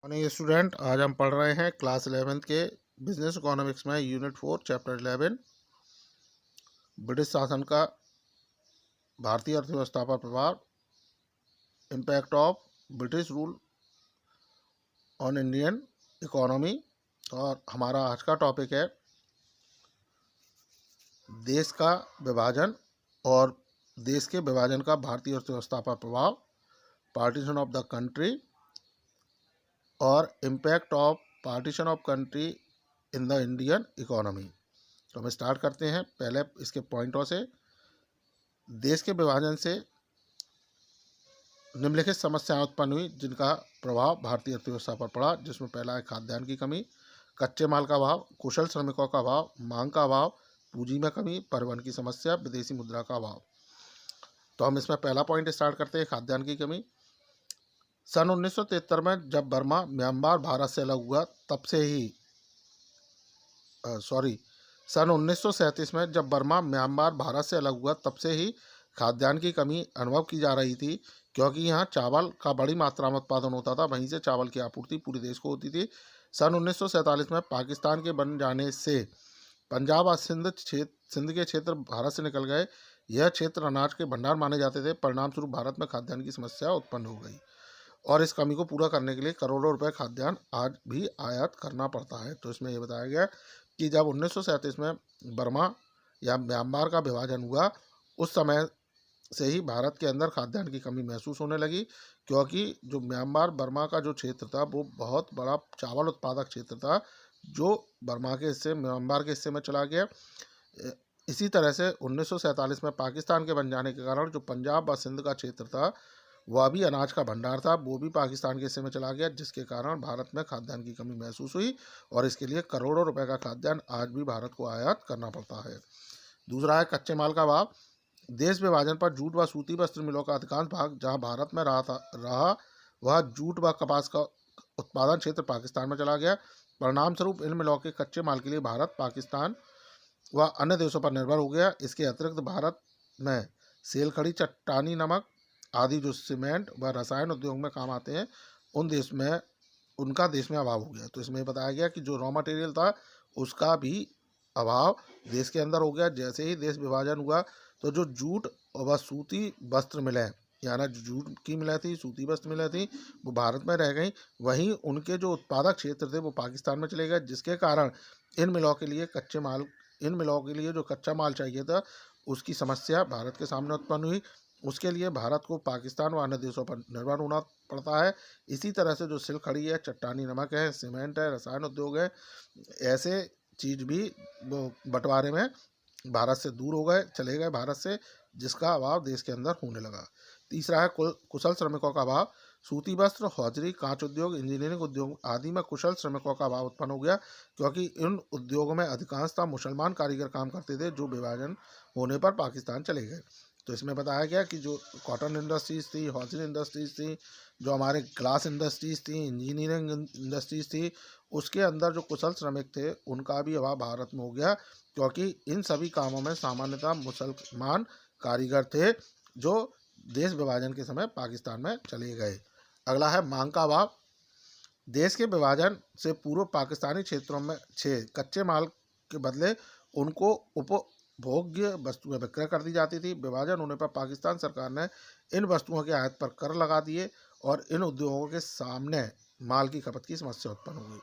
Morning student, आज हम पढ़ रहे हैं क्लास 11th के बिजनेस इकोनॉमिक्स में यूनिट 4 चैप्टर 11 ब्रिटिश शासन का भारतीय अर्थव्यवस्था पर प्रभाव, impact of British rule on Indian economy. और हमारा आज का टॉपिक है देश का विभाजन और देश के विभाजन का भारतीय अर्थव्यवस्था पर प्रभाव, पार्टीशन ऑफ द कंट्री और impact of partition of country in the Indian economy. तो हम स्टार्ट करते हैं पहले इसके पॉइंटों से। देश के विभाजन से निम्नलिखित समस्याएं उत्पन्न हुई जिनका प्रभाव भारतीय अर्थव्यवस्था पर पड़ा, जिसमें पहला है खाद्यान्न की कमी, कच्चे माल का अभाव, कुशल श्रमिकों का अभाव, मांग का अभाव, पूंजी में कमी, परिवहन की समस्या, विदेशी मुद्रा का अभाव। तो हम इसमें पहला पॉइंट स्टार्ट करते हैं, खाद्यान्न की कमी। सन 1973 में जब बर्मा म्यांमार भारत से अलग हुआ तब से ही सन 1937 में जब बर्मा म्यांमार भारत से अलग हुआ तब से ही खाद्यान्न की कमी अनुभव की जा रही थी, क्योंकि यहाँ चावल का बड़ी मात्रा में उत्पादन होता था। वहीं से चावल की आपूर्ति पूरे देश को होती थी। सन 1947 में पाकिस्तान के बन जाने से पंजाब और सिंध के क्षेत्र भारत से निकल गए। यह क्षेत्र अनाज के भंडार माने जाते थे। परिणाम स्वरूप भारत में खाद्यान्न की समस्या उत्पन्न हो गई और इस कमी को पूरा करने के लिए करोड़ों रुपए खाद्यान्न आज भी आयात करना पड़ता है। तो इसमें यह बताया गया कि जब 1937 में बर्मा या म्यांमार का विभाजन हुआ उस समय से ही भारत के अंदर खाद्यान्न की कमी महसूस होने लगी, क्योंकि जो म्यांमार बर्मा का जो क्षेत्र था वो बहुत बड़ा चावल उत्पादक क्षेत्र था, जो बर्मा के हिस्से म्यांमार के हिस्से में चला गया। इसी तरह से 1947 में पाकिस्तान के बन जाने के कारण जो पंजाब व सिंध का क्षेत्र था वह भी अनाज का भंडार था, वो भी पाकिस्तान के हिस्से में चला गया, जिसके कारण भारत में खाद्यान्न की कमी महसूस हुई और इसके लिए करोड़ों रुपए का खाद्यान्न आज भी भारत को आयात करना पड़ता है। दूसरा है कच्चे माल का अभाव। देश विभाजन पर जूट व सूती वस्त्र मिलों का अधिकांश भाग जहां भारत में रहा वह जूट व कपास का उत्पादन क्षेत्र पाकिस्तान में चला गया। परिणाम स्वरूप इन मिलों के कच्चे माल के लिए भारत, पाकिस्तान व अन्य देशों पर निर्भर हो गया। इसके अतिरिक्त भारत में सेल खड़ी, चट्टानी नमक आदि जो सीमेंट व रसायन उद्योग में काम आते हैं उनका देश में अभाव हो गया। तो इसमें बताया गया कि जो रॉ मटेरियल था उसका भी अभाव देश के अंदर हो गया। जैसे ही देश विभाजन हुआ तो जो जूट व सूती वस्त्र मिलें, यानी जो जूट की मिलें थी, सूती वस्त्र मिलें थी, वो भारत में रह गई। वहीं उनके जो उत्पादक क्षेत्र थे वो पाकिस्तान में चले गए, जिसके कारण इन मिलों के लिए जो कच्चा माल चाहिए था उसकी समस्या भारत के सामने उत्पन्न हुई। उसके लिए भारत को पाकिस्तान व अन्य देशों पर निर्भर होना पड़ता है। इसी तरह से जो सिल खड़ी है, चट्टानी नमक है, सीमेंट है, रसायन उद्योग है, ऐसे चीज़ भी वो बंटवारे में भारत से दूर हो गए, चले गए भारत से, जिसका अभाव देश के अंदर होने लगा। तीसरा है कुशल श्रमिकों का अभाव। सूती वस्त्र, हौजरी, कांच उद्योग, इंजीनियरिंग उद्योग आदि में कुशल श्रमिकों का अभाव उत्पन्न हो गया, क्योंकि इन उद्योगों में अधिकांशतः मुसलमान कारीगर काम करते थे, जो विभाजन होने पर पाकिस्तान चले गए। तो इसमें बताया गया कि जो कॉटन इंडस्ट्रीज़ थी, हौजरी इंडस्ट्रीज़ थी, जो हमारे ग्लास इंडस्ट्रीज़ थी, इंजीनियरिंग इंडस्ट्रीज़ थी, उसके अंदर जो कुशल श्रमिक थे उनका भी अभाव भारत में हो गया, क्योंकि इन सभी कामों में सामान्यतः मुसलमान कारीगर थे जो देश विभाजन के समय पाकिस्तान में चले गए। अगला है मांग का अभाव। देश के विभाजन से पूर्व पाकिस्तानी क्षेत्रों में कच्चे माल के बदले उनको उपभोग्य वस्तुएं विक्रय कर दी जाती थी। विभाजन होने पर पाकिस्तान सरकार ने इन वस्तुओं के आयात पर कर लगा दिए और इन उद्योगों के सामने माल की खपत की समस्या उत्पन्न हो गई।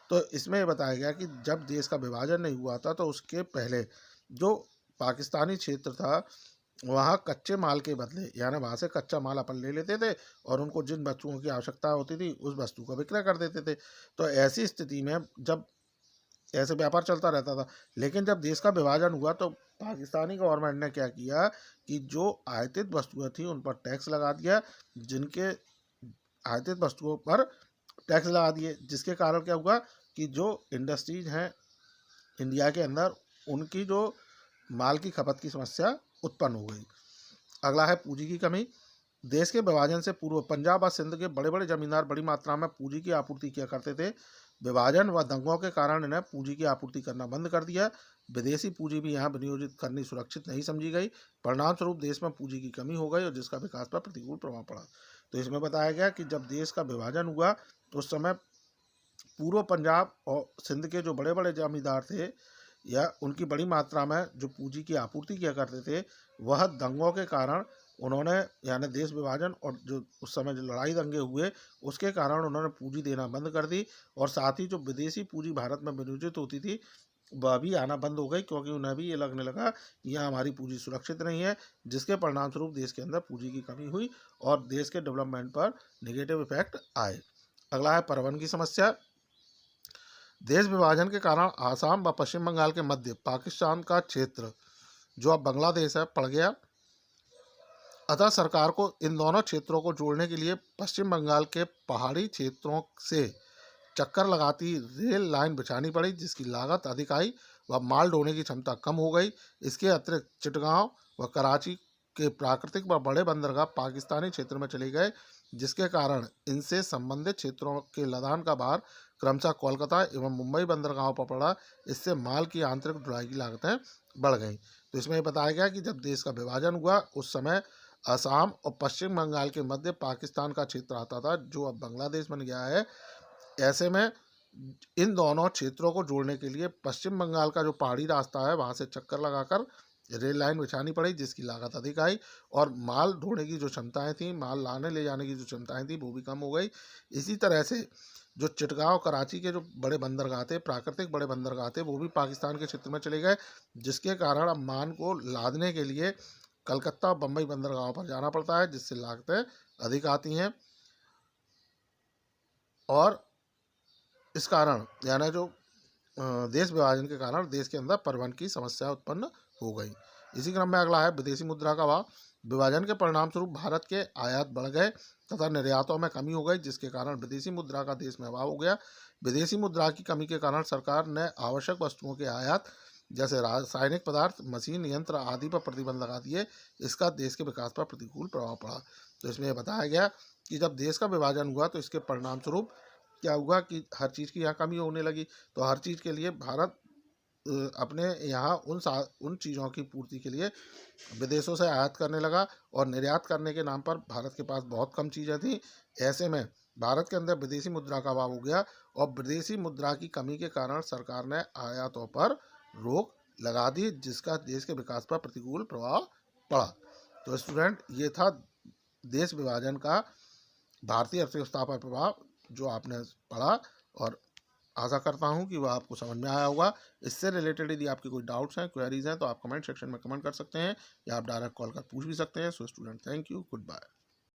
तो इसमें यह बताया गया कि जब देश का विभाजन नहीं हुआ था तो उसके पहले जो पाकिस्तानी क्षेत्र था वहाँ कच्चे माल के बदले, यानी वहाँ से कच्चा माल अपन ले लेते थे और उनको जिन वस्तुओं की आवश्यकता होती थी उस वस्तु का विक्रय कर देते थे। तो ऐसी स्थिति में जब ऐसे व्यापार चलता रहता था, लेकिन जब देश का विभाजन हुआ तो पाकिस्तानी गवर्नमेंट ने क्या किया कि जो आयातित वस्तुएं थी उन पर टैक्स लगा दिया, जिनके आयातित वस्तुओं पर टैक्स लगा दिए, जिसके कारण क्या हुआ कि जो इंडस्ट्रीज हैं इंडिया के अंदर उनकी जो माल की खपत की समस्या उत्पन्न हो गई। अगला है पूंजी की कमी। देश के विभाजन से पूर्व पंजाब और सिंध के बड़े बड़े जमींदार बड़ी मात्रा में पूंजी की आपूर्ति किया करते थे। विभाजन व दंगों के कारण इन्हें पूंजी की आपूर्ति करना बंद कर दिया। विदेशी पूंजी भी यहाँ विनियोजित करनी सुरक्षित नहीं समझी गई। परिणाम स्वरूप देश में पूंजी की कमी हो गई और जिसका विकास पर प्रतिकूल प्रभाव पड़ा। तो इसमें बताया गया कि जब देश का विभाजन हुआ तो उस समय पूर्व पंजाब और सिंध के जो बड़े बड़े जमींदार थे या उनकी बड़ी मात्रा में जो पूंजी की आपूर्ति किया करते थे, वह दंगों के कारण उन्होंने, यानी देश विभाजन और जो उस समय जो लड़ाई दंगे हुए उसके कारण उन्होंने पूंजी देना बंद कर दी। और साथ ही जो विदेशी पूंजी भारत में विनियोजित होती थी वह भी आना बंद हो गई, क्योंकि उन्हें भी ये लगने लगा कि यहाँ हमारी पूंजी सुरक्षित नहीं है, जिसके परिणाम स्वरूप देश के अंदर पूंजी की कमी हुई और देश के डेवलपमेंट पर नेगेटिव इफेक्ट आए। अगला है परिवहन की समस्या। देश विभाजन के कारण आसाम व पश्चिम बंगाल के मध्य पाकिस्तान का क्षेत्र, जो अब बांग्लादेश है, पड़ गया। अतः सरकार को इन दोनों क्षेत्रों को जोड़ने के लिए पश्चिम बंगाल के पहाड़ी क्षेत्रों से चक्कर लगाती रेल लाइन बिछानी पड़ी, जिसकी लागत अधिक आई व माल ढोने की क्षमता कम हो गई। इसके अतिरिक्त चिटगांव व कराची के प्राकृतिक व बड़े बंदरगाह पाकिस्तानी क्षेत्र में चले गए, जिसके कारण इनसे संबंधित क्षेत्रों के लदान का भार क्रमशः कोलकाता एवं मुंबई बंदरगाहों पर पड़ा। इससे माल की आंतरिक ढुलाई की लागतें बढ़ गईं। तो इसमें यह बताया गया कि जब देश का विभाजन हुआ उस समय असम और पश्चिम बंगाल के मध्य पाकिस्तान का क्षेत्र आता था, जो अब बांग्लादेश बन गया है। ऐसे में इन दोनों क्षेत्रों को जोड़ने के लिए पश्चिम बंगाल का जो पहाड़ी रास्ता है वहाँ से चक्कर लगाकर रेल लाइन बिछानी पड़ी, जिसकी लागत अधिक आई और माल ढोने की जो क्षमताएं थी, माल लाने ले जाने की जो क्षमताएं थी, वो भी कम हो गई। इसी तरह से जो चिटगांव कराची के जो बड़े बंदरगाह थे, प्राकृतिक बड़े बंदरगाह थे, वो भी पाकिस्तान के क्षेत्र में चले गए, जिसके कारण अब मान को लादने के लिए कलकत्ता और बम्बई बंदरगाहों पर जाना पड़ता है, जिससे लागतें अधिक आती हैं। और इस कारण यानी जो देश विभाजन के कारण देश के अंदर परिवहन की समस्या उत्पन्न हो गई। इसी क्रम में अगला है विदेशी मुद्रा का भाव। विभाजन के परिणाम स्वरूप भारत के आयात बढ़ गए तथा निर्यातों में कमी हो गई, जिसके कारण विदेशी मुद्रा का देश में अभाव हो गया। विदेशी मुद्रा की कमी के कारण सरकार ने आवश्यक वस्तुओं के आयात जैसे रासायनिक पदार्थ, मशीन, यंत्र आदि पर प्रतिबंध लगा दिए। इसका देश के विकास पर प्रतिकूल प्रभाव पड़ा। तो इसमें यह बताया गया कि जब देश का विभाजन हुआ तो इसके परिणाम स्वरूप क्या हुआ कि हर चीज़ की यहाँ कमी होने लगी। तो हर चीज़ के लिए भारत अपने यहाँ उन चीज़ों की पूर्ति के लिए विदेशों से आयात करने लगा और निर्यात करने के नाम पर भारत के पास बहुत कम चीज़ें थी। ऐसे में भारत के अंदर विदेशी मुद्रा का अभाव हो गया और विदेशी मुद्रा की कमी के कारण सरकार ने आयातों पर रोक लगा दी, जिसका देश के विकास पर प्रतिकूल प्रभाव पड़ा। तो स्टूडेंट, ये था देश विभाजन का भारतीय अर्थव्यवस्था पर प्रभाव जो आपने पढ़ा, और आशा करता हूँ कि वह आपको समझ में आया होगा। इससे रिलेटेड यदि आपके कोई डाउट्स हैं, क्वेरीज हैं, तो आप कमेंट सेक्शन में कमेंट कर सकते हैं या आप डायरेक्ट कॉल कर पूछ भी सकते हैं। So student, thank you, good bye.